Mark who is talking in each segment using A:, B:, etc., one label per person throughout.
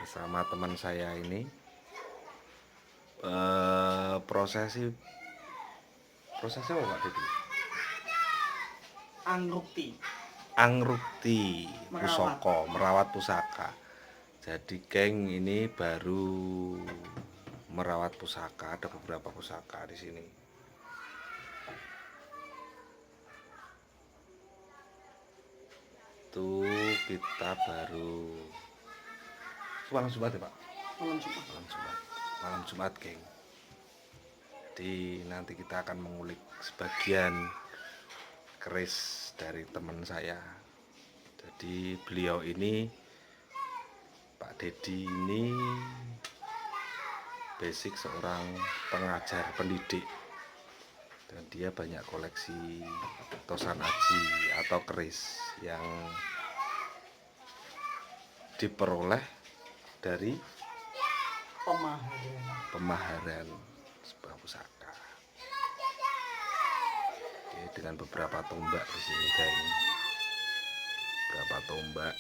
A: bersama teman saya ini prosesnya apa Pak Dedi? Angrukti pusaka, merawat pusaka. Jadi geng ini baru merawat pusaka, ada beberapa pusaka di sini. Tuh kita baru malam Jumat ya Pak? Malam Jumat geng. Jadi nanti kita akan mengulik sebagian keris dari teman saya. Jadi beliau ini Pak Dedi ini basic seorang pengajar pendidik dan dia banyak koleksi tosan aji atau keris yang diperoleh dari pemaharan sebuah pusaka. Oke, dengan beberapa tombak di sini guys. Beberapa tombak.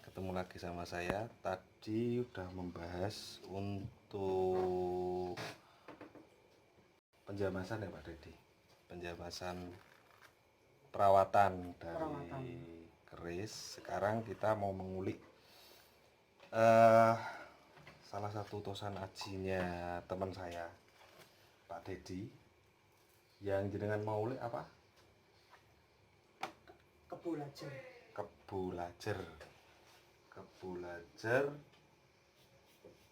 A: Ketemu lagi sama saya. Tadi udah membahas untuk penjamasan ya Pak Dedi. Penjamasan perawatan dari keris. Sekarang kita mau mengulik salah satu tosan ajinya teman saya Pak Dedi. Yang jenengan mau ulik apa? Kebulajer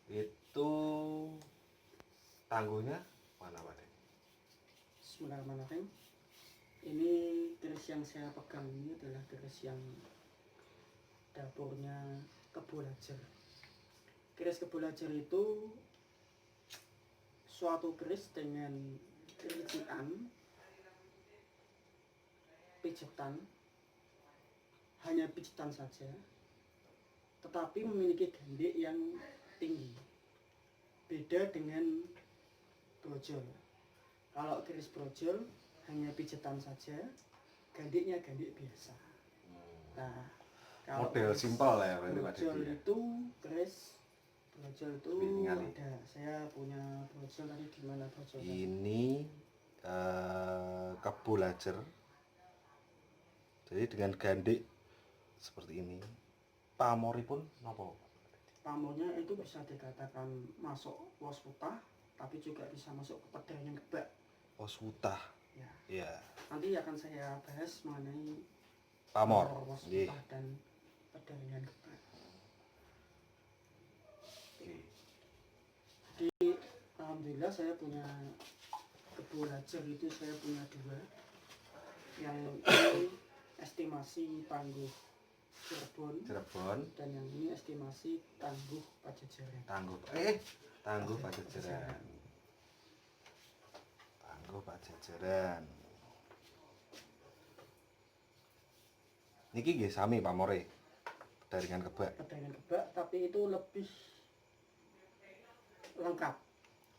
A: itu tangguhnya mana Pak Dedi?
B: Bismillahirrahmanirrahim. Ini keris yang saya pegang ini adalah keris yang dapurnya Kebulajer. Keris Kebulajer itu suatu keris dengan rincian pijetan, hanya pijetan saja, tetapi memiliki gandik yang tinggi. Beda dengan brojol. Kalau keris brojol hanya pijetan saja, gandiknya gandik biasa. Nah, kalau
A: model simpel ya berarti Pak
B: brojol
A: Dedi ya?
B: itu keris brojol itu ada. Saya punya brojol tadi, gimana brojol?
A: Ini kebulajer. Jadi dengan gandik seperti ini. Pamoripun napa?
B: Pamornya itu bisa dikatakan masuk waswutah, tapi juga bisa masuk ke pedaringan kebak.
A: Waswutah.
B: Ya.
A: Ya.
B: Nanti akan saya bahas mengenai
A: Pamor.
B: waswutah dan pedaringan kebak. Jadi alhamdulillah saya punya Kebulajer itu saya punya dua. Yang ini estimasi tangguh Cirebon dan yang ini estimasi tangguh Pajajaran.
A: Tangguh Pajajaran. Niki nggih sami pamore. Pedaringan kebak,
B: tapi itu lebih lengkap.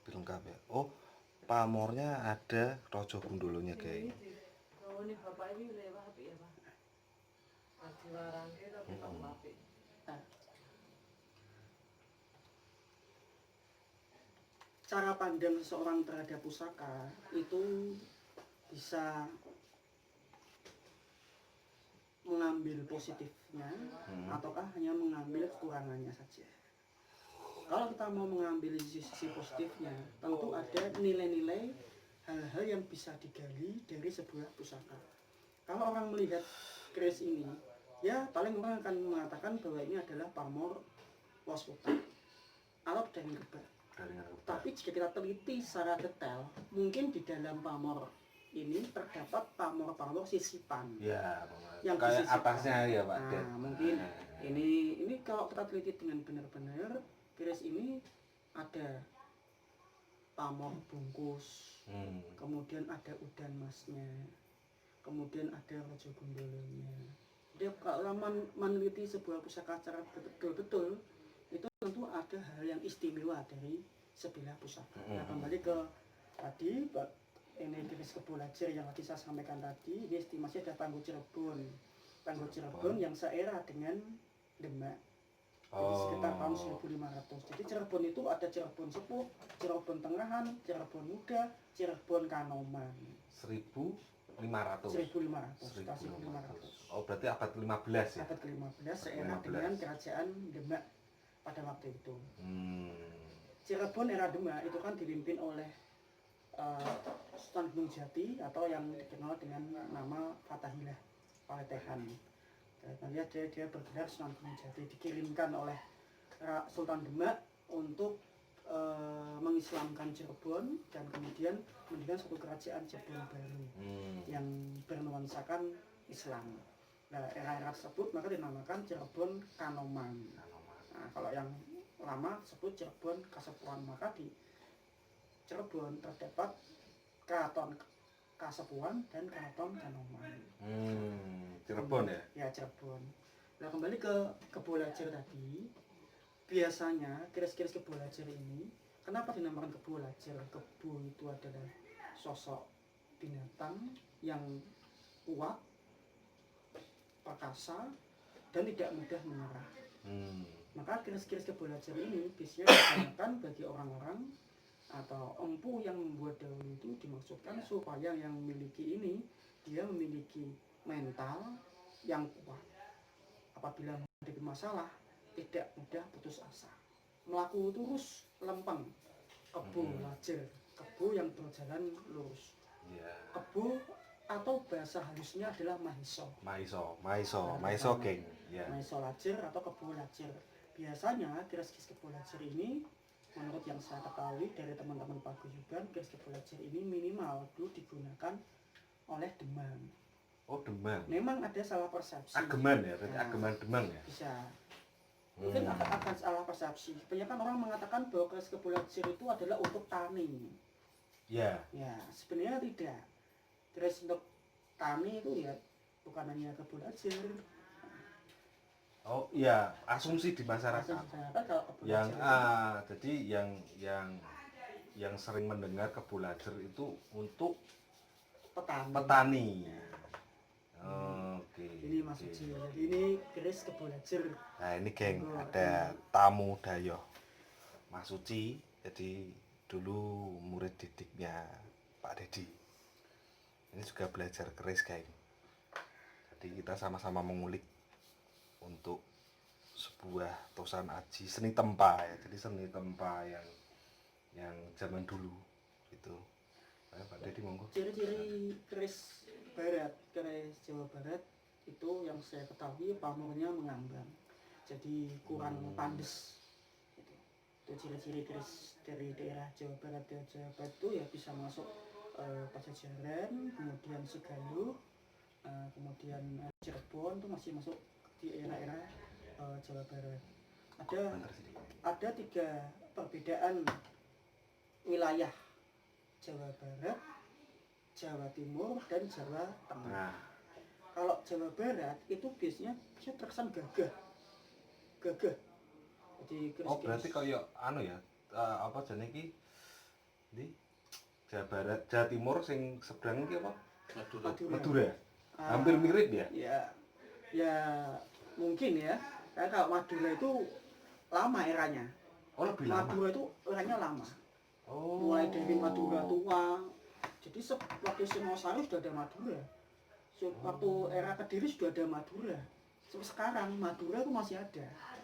A: Ya. Oh, pamornya ada Raja Gundolonya, guys.
C: Oh, ini bapak ini lewat api ya, Pak? Dilarangke tapi Pak api.
B: Cara pandang seseorang terhadap pusaka itu bisa mengambil positifnya ataukah hanya mengambil kekurangannya saja. Kalau kita mau mengambil sisi positifnya, tentu ada nilai-nilai hal-hal yang bisa digali dari sebuah pusaka. Kalau orang melihat keris ini, ya paling orang akan mengatakan bahwa ini adalah pamor waswutah atau pedaringan kebak. Tapi jika kita teliti secara detail, mungkin di dalam pamor ini terdapat pamor-pamor sisipan.
A: Ya,
B: yang
A: kayak atasnya ya Pak.
B: Nah, mungkin ini kalau kita teliti dengan benar-benar, keris ini ada pamor bungkus, kemudian ada udan masnya, kemudian ada Raja Gundolonya. Jadi kalau meneliti sebuah pusaka secara betul-betul, itu tentu ada hal yang istimewa dari sebilah pusaka. Nah, kembali ke tadi, ini keris Kebolajer yang tadi saya sampaikan tadi, ini estimasi ada Tangguh Cirebon. Tangguh Cirebon yang seera dengan Demak. Jadi sekitar tahun 1500. Jadi Cirebon itu ada Cirebon Sepuh, Cirebon Tengahan, Cirebon Muda, Cirebon Kanoman.
A: 1500.
B: 1500.
A: Oh, berarti abad 15 ya?
B: Abad ke-15 seera dengan kerajaan Demak pada waktu itu. Cirebon era Demak itu kan dipimpin oleh Sultan Gunung Jati atau yang dikenal dengan nama Fathahilah Paletehan. Dia bergelar Sultan Gunung Jati, dikirimkan oleh Sultan Demak untuk mengislamkan Cirebon dan kemudian mendirikan suatu kerajaan Cirebon baru yang bernuansakan Islam. Nah, era-era tersebut maka dinamakan Cirebon Kanoman. Nah, kalau yang lama disebut Cirebon Kasepuhan, maka di Cirebon terdapat Keraton Kasepuhan dan Keraton Kanoman.
A: Cirebon ya?
B: Ya, Cirebon. Nah, kembali ke Kebolajer tadi. Biasanya keris-keris Kebolajer ini, kenapa dinamakan Kebolajer? Kebo itu adalah sosok binatang yang kuat, perkasa, dan tidak mudah menyerah. Maka keris-keris Kebolajer ini biasanya digunakan bagi orang-orang atau empu yang membuat dahulu itu, dimaksudkan supaya yang memiliki ini dia memiliki mental yang kuat. Apabila menghadapi masalah tidak mudah putus asa, melaku terus lempeng. Kebolajer, kebo yang berjalan lurus. Kebo atau bahasa halusnya adalah Mahiso geng. Mahiso lajer atau Kebolajer. Biasanya keris-keris Kebolajer ini, menurut yang saya ketahui dari teman-teman paguyuban, keris Kebolajer ini minimal dulu digunakan oleh Demang.
A: Oh, Demang.
B: Memang ada salah persepsi.
A: Ageman ya, berarti Ageman Demang ya?
B: Bisa. Mungkin akan salah persepsi. Kebanyakan orang mengatakan bahwa keris Kebolajer itu adalah untuk tani.
A: Ya.
B: Ya, sebenarnya tidak. Keris untuk tani itu ya bukan hanya Kebolajer.
A: Oh iya, asumsi di masyarakat. Yang jadi yang sering mendengar Kebolajer itu untuk petani. Oke.
B: Ini Mas Uci. Jadi ini keris Kebolajer.
A: Nah, ini geng, ada tamu Dayo. Mas Uci, jadi dulu murid didiknya Pak Dedi. Ini juga belajar keris, geng. Jadi kita sama-sama mengulik untuk sebuah tosan aji seni tempa ya. Jadi seni tempa yang zaman dulu gitu. Pak Dedi monggo.
B: Ciri-ciri keris barat, keris Jawa Barat itu yang saya ketahui pamornya mengambang, jadi kurang pandes. Itu ciri-ciri keris dari daerah Jawa Barat. Jawa Barat itu ya bisa masuk Pajajaran, kemudian Segaluh, kemudian Cirebon itu masih masuk di era-era Jawa Barat. Ada 3 perbedaan wilayah Jawa Barat, Jawa Timur, dan Jawa Tengah. Kalau Jawa Barat itu biasanya terkesan gagah. Jadi
A: berarti kayak ya, apa jenenge iki? Di Jawa Barat, Jawa Timur sing seberang iki apa? Madura. Hampir mirip ya?
B: Ya mungkin ya. Karena kalau Madura itu lama eranya.
A: Oh, lebih lama.
B: Madura itu eranya lama. Mulai dari Madura tua. Jadi waktu Singosari sudah ada Madura. Waktu era Kediri sudah ada Madura. Sekarang Madura itu masih ada.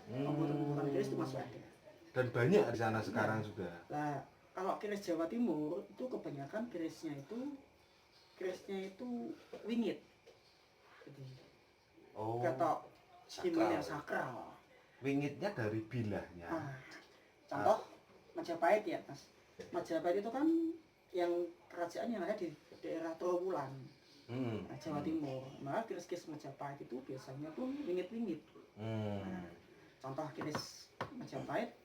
B: Pembuatan keris itu masih ada.
A: Dan banyak di sana sekarang juga.
B: Nah, kalau keris Jawa Timur itu kebanyakan kerisnya itu wingit. Jadi ketok gimana sakral.
A: Wingitnya dari bilahnya.
B: Contoh Majapahit ya, Mas. Majapahit itu kan yang kerajaan yang ada di daerah Trowulan, Jawa Timur. Maka keris-keris Majapahit itu biasanya pun wingit-wingit. Contoh keris Majapahit,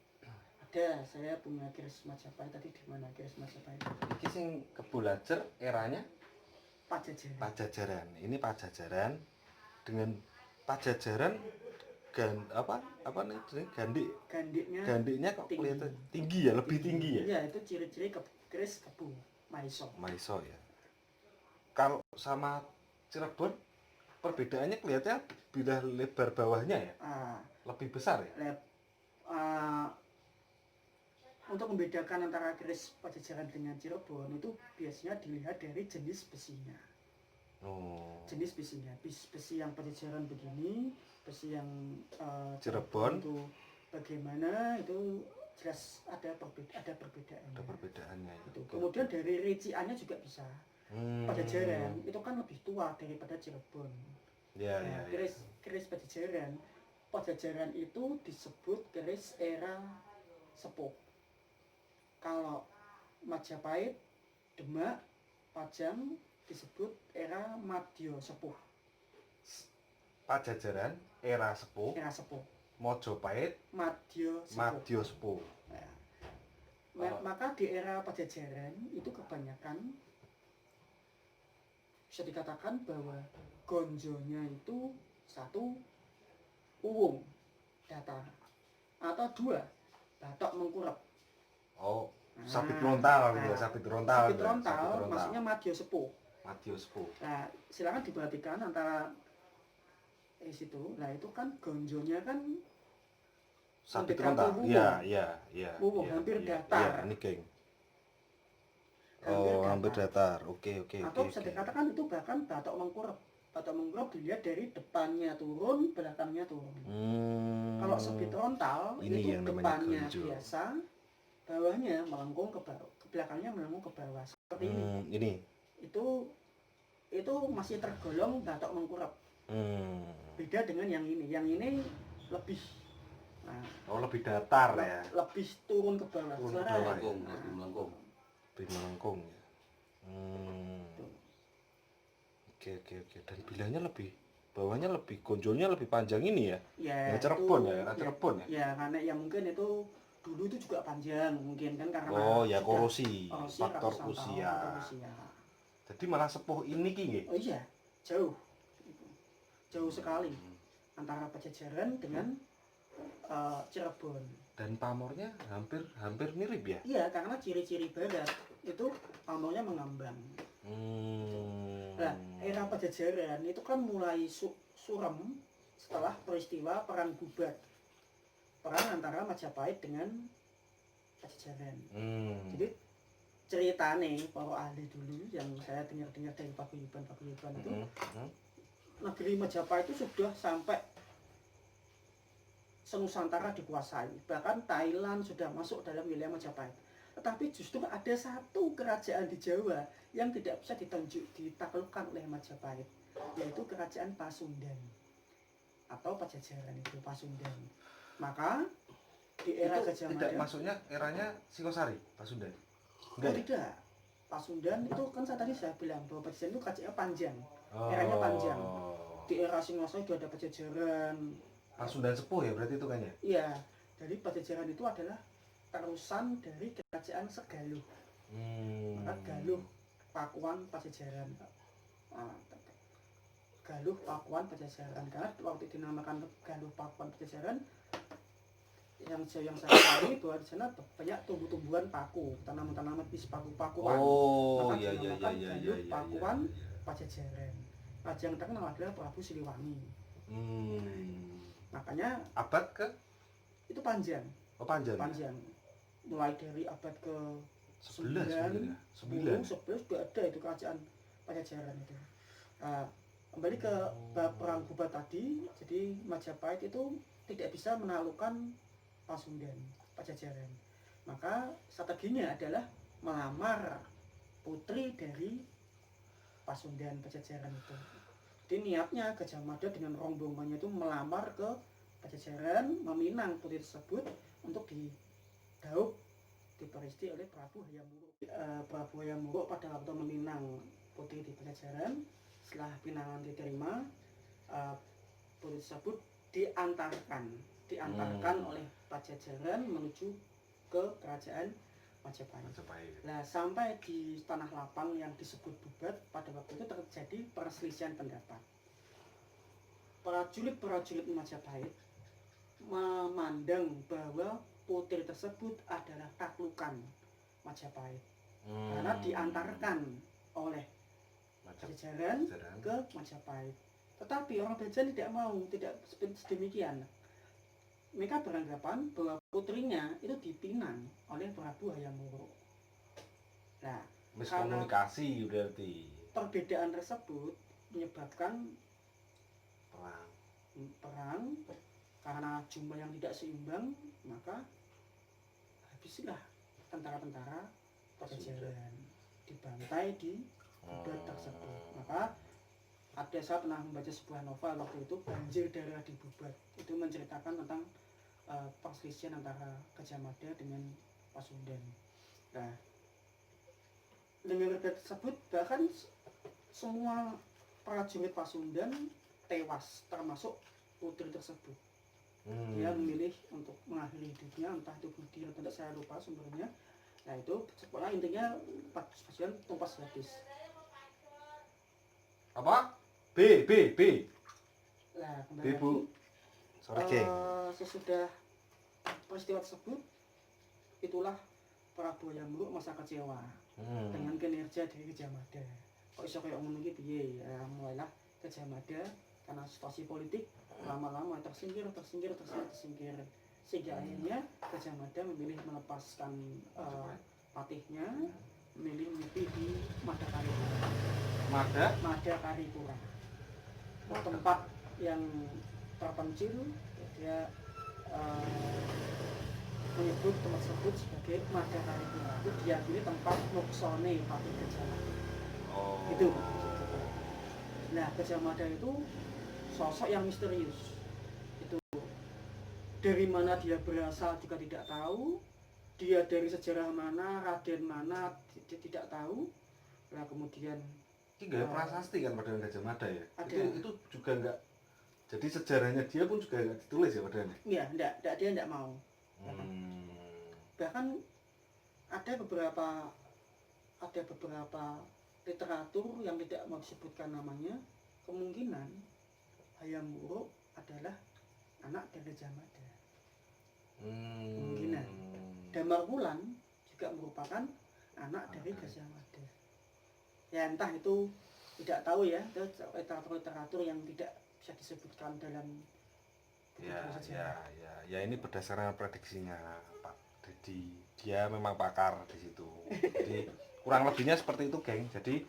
B: ada saya punya keris Majapahit tadi. Di mana keris Majapahit?
A: Iki sing Kebolajer eranya
B: Pajajaran.
A: Ini Pajajaran dengan Pajajaran apa nih gandiknya kok kelihatan tinggi ya, lebih tinggi ya.
B: Iya, itu ciri-ciri keris Kebo. Maiso.
A: Maiso ya. Kalau sama Cirebon perbedaannya kelihatannya beda lebar bawahnya ya,
B: Ah,
A: lebih besar ya.
B: ah, untuk membedakan antara keris Pajajaran dengan Cirebon itu biasanya dilihat dari jenis besinya.
A: Oh.
B: Jenis besinya, besi yang Pajajaran begini, besi yang
A: Cirebon
B: itu bagaimana, itu jelas ada perbedaannya.
A: ada perbedaannya ya.
B: Itu. Kemudian dari rinciannya juga bisa. Pajajaran itu kan lebih tua daripada Cirebon.
A: Ya,
B: Nah,
A: ya.
B: keris Pajajaran itu disebut keris era sepuh. Kalau Majapahit, Demak, Pajang disebut era Madya sepuh.
A: Pajajaran era sepuh, Mojopahit Madya sepuh.
B: Nah, maka di era Pajajaran itu kebanyakan bisa dikatakan bahwa gonjonya itu 1 uwung datar atau 2 batok mengkurep.
A: Oh, sabit rontal gitu ya,
B: Sabit
A: sabit rontal.
B: maksudnya Madya sepuh.
A: Madya sepuh.
B: Nah, silakan diperhatikan antara situ. Nah, itu kan gonjonya kan
A: Sabit
B: mendekati
A: rontal.
B: uwung.
A: Iya.
B: Uwung, hampir datar.
A: Iya, ini geng. Hampir datar. Oke.
B: Atau bisa dikatakan itu bahkan batok mengkurep. Batok mengkurep dilihat dari depannya turun, belakangnya turun. Kalau sabit rontal
A: ini
B: itu
A: yang namanya
B: depannya
A: gonjo.
B: biasa, bawahnya melengkung ke bawah, belakangnya melengkung ke bawah. Seperti ini. Itu masih tergolong batok mengkurep. Beda dengan yang ini. Yang ini lebih
A: lebih datar ya.
B: Lebih turun ke bawah.
A: Lebih melengkung ya. Oke. Dan bilangnya bawahnya lebih, gonjolnya lebih panjang ini ya.
B: Ya,
A: Cirebon ya, Cirebon ya.
B: Ya, karena ya mungkin itu dulu itu juga panjang mungkin kan karena
A: korosi, faktor
B: ratusan
A: usia.
B: tahun, usia.
A: Jadi malah sepuh ini ki nggih.
B: Oh iya, jauh sekali antara Pajajaran dengan Cirebon.
A: Dan pamornya hampir mirip ya.
B: Iya, karena ciri-ciri barat itu pamornya mengambang. Nah, era Pajajaran itu kan mulai suram setelah peristiwa perang Bubat, perang antara Majapahit dengan Pajajaran. Jadi ceritane para ahli dulu yang saya dengar dari paguyuban itu, negeri Majapahit itu sudah sampai senusantara dikuasai, bahkan Thailand sudah masuk dalam wilayah Majapahit. Tetapi justru ada satu kerajaan di Jawa yang tidak bisa ditaklukkan oleh Majapahit, yaitu kerajaan Pasundan atau Pajajaran itu Pasundan. Maka di era Gajah Mada,
A: tidak maksudnya eranya Singosari, Pasundan.
B: Tidak. Pasundan itu kan saya bilang bahwa Pajajaran itu kerajaannya panjang. Eranya panjang. Di era Singosari sudah ada Pajajaran.
A: Pasundan sepuh ya berarti itu kan ya?
B: Iya. Jadi Pajajaran itu adalah terusan dari kerajaan Segaluh. Maka Galuh, Pakuan, Pajajaran. Galuh, Pakuan, Pajajaran. Karena waktu dinamakan Galuh, Pakuan, Pajajaran, yang saya tahu bahwa di sana banyak tumbuh-tumbuhan paku, tanaman-tanaman bis paku-pakuan. Maka dinamakan Galuh, Pakuan, Pajajaran. Raja yang terkenal adalah Prabu Siliwangi. Makanya
A: abad ke
B: itu panjang.
A: Panjang.
B: Mulai dari abad ke
A: 11
B: sudah ada itu kerajaan Pajajaran itu. Kembali ke perang Bubat tadi, jadi Majapahit itu tidak bisa menaklukkan Pasundan, Pajajaran. Maka strateginya adalah melamar putri dari Pasundan, Pajajaran itu. Jadi niatnya Gajah Mada dengan rombongannya itu melamar ke Pajajaran, meminang putri tersebut untuk diperisti oleh Prabu Hayam Wuruk. Prabu Hayam Wuruk pada waktu meminang putri di Pajajaran, setelah pinangan diterima, putri tersebut diantarkan oleh Pajajaran menuju ke kerajaan Majapahit. Nah, sampai di tanah lapang yang disebut Bubat, pada waktu itu terjadi perselisihan pendapat. Prajurit Majapahit memandang bahwa putri tersebut adalah taklukan Majapahit. karena diantarkan oleh Pajajaran
A: Jajaran.
B: ke Majapahit. Tetapi orang Bajan tidak mau, tidak sedemikian. Mereka beranggapan bahwa putrinya itu dipinang oleh Prabu Hayam Wuruk. Nah,
A: Miskomunikasi berarti.
B: perbedaan tersebut menyebabkan perang karena jumlah yang tidak seimbang, maka habislah tentara-tentara Pajajaran dibantai di Bubat tersebut. Maka saya pernah membaca sebuah novel waktu itu, Banjir Darah di Bubat. Itu menceritakan tentang perselisihan antara Gajah Mada dengan Pasundan. Nah, dengan reda tersebut bahkan semua prajurit Pasundan tewas, termasuk putri tersebut. Dia memilih untuk mengakhiri hidupnya, entah itu bunuh diri atau tidak, saya lupa sumbernya. Nah itu sekolah intinya Pasundan tumpas habis.
A: Apa? B.
B: Nah kembali
A: B, Bu.
B: lagi,
A: Sorry, geng.
B: sesudah peristiwa tersebut, itulah Prabu Hayam Wuruk masa kecewa dengan kinerja dari Gajah Mada. Kok iso kayak ngomong gitu piye? Ya mulailah Gajah Mada karena situasi politik lama-lama tersingkir, sehingga akhirnya Gajah Mada memilih melepaskan patihnya, memilih menepi di Madakaripura, tempat yang terpencil. Dia menyebut tempat tersebut sebagai Madakaripura. Itu diyakini tempat moksone Patih Gajah Mada. Itu. Nah, Gajah Mada itu sosok yang misterius. Itu dari mana dia berasal juga tidak tahu. Dia dari sejarah mana, Raden mana, tidak tahu. Nah, kemudian
A: Ini gak prasasti kan pada Gajah Mada ya?
B: Ada.
A: Itu juga enggak. Jadi sejarahnya dia pun juga enggak ditulis ya padanya?
B: Iya, dia enggak mau. Bahkan ada beberapa literatur yang tidak mau disebutkan namanya, kemungkinan Hayam Wuruk adalah anak dari Gajah Mada. Kemungkinan. Damar Wulan juga merupakan anak dari Gajah Mada. Ya entah itu, tidak tahu ya, itu literatur yang tidak bisa disebutkan dalam
A: ya ini berdasarkan prediksinya Pak Dedi. Dia memang pakar di situ. Jadi kurang lebihnya seperti itu, geng. Jadi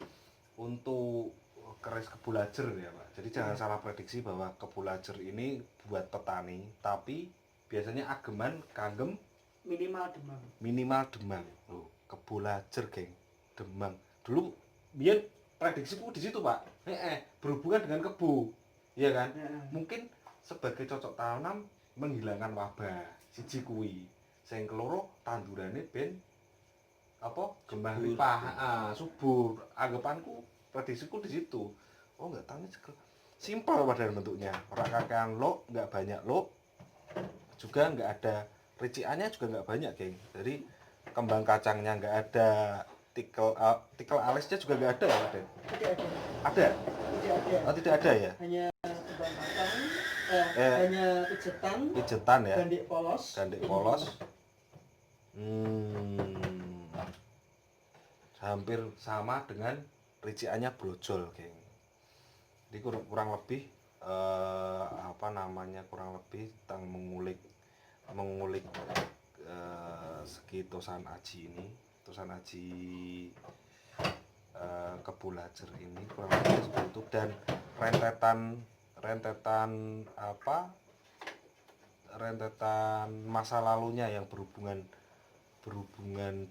A: untuk keris kebulajer ya Pak. Jadi jangan salah prediksi bahwa kebulajer ini buat petani, tapi biasanya ageman kanggem minimal Demang. Loh, kebulajer, geng. Demang. Dulu biar prediksiku di situ, Pak. Berhubungan dengan kebu. Iya kan? Mungkin sebagai cocok tanam menghilangkan wabah. Siji kuwi. Sing keloro tandurane ben apa? Gembah lipah, subur. Anggapanku prediksiku di situ. Oh, enggak tahu simpel padahal bentuknya. Ora kakean lo, enggak banyak lo. Juga enggak ada riciannya juga enggak banyak, geng. Jadi kembang kacangnya enggak ada, tikel alisnya juga enggak ada ya, Raden?
B: Tidak ada.
A: Ada?
B: Tidak ada.
A: Oh, tidak ada ya?
B: Hanya kembang kacang, hanya
A: pijetan ya?
B: Gandek polos.
A: Hampir sama dengan riciannya brojol, geng. Jadi kurang lebih kurang lebih tentang mengulik segi Tosan Aji ini, Tosan Aji kebulajer ini kurang lebih seperti itu. Dan rentetan masa lalunya yang berhubungan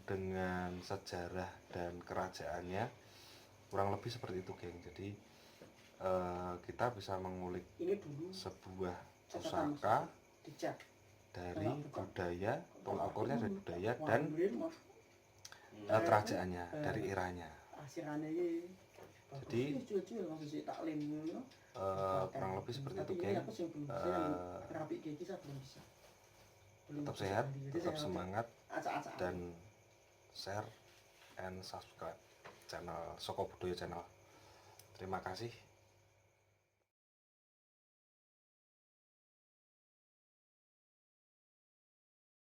A: dengan sejarah dan kerajaannya kurang lebih seperti itu, geng. Jadi kita bisa mengulik
B: Ini dulu
A: sebuah pusaka dari budaya, tolak ukurnya dari budaya dan kerajaannya, dari eranya. Jadi kurang lebih seperti itu, geng. Tetap sehat, tetap semangat, dan share and subscribe channel Soko Budoyo Channel. Terima kasih.